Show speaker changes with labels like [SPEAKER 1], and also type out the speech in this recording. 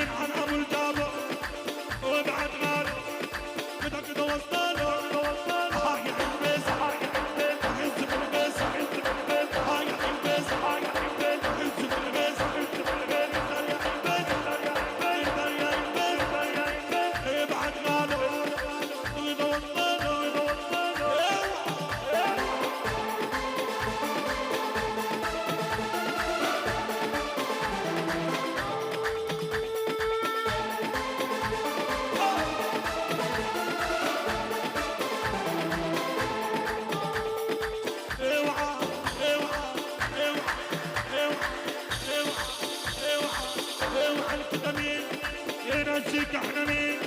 [SPEAKER 1] حاكين عن ابو الجابر وبعد ماله كده كده وصلنا هاي البس هاي البس حس بالبس حس بالبس هاي البس هاي البس حس بالبس حس بالبس يا البس يا البس بعد ماله كده وصلنا اوعى القدمين ينسيك احنا مين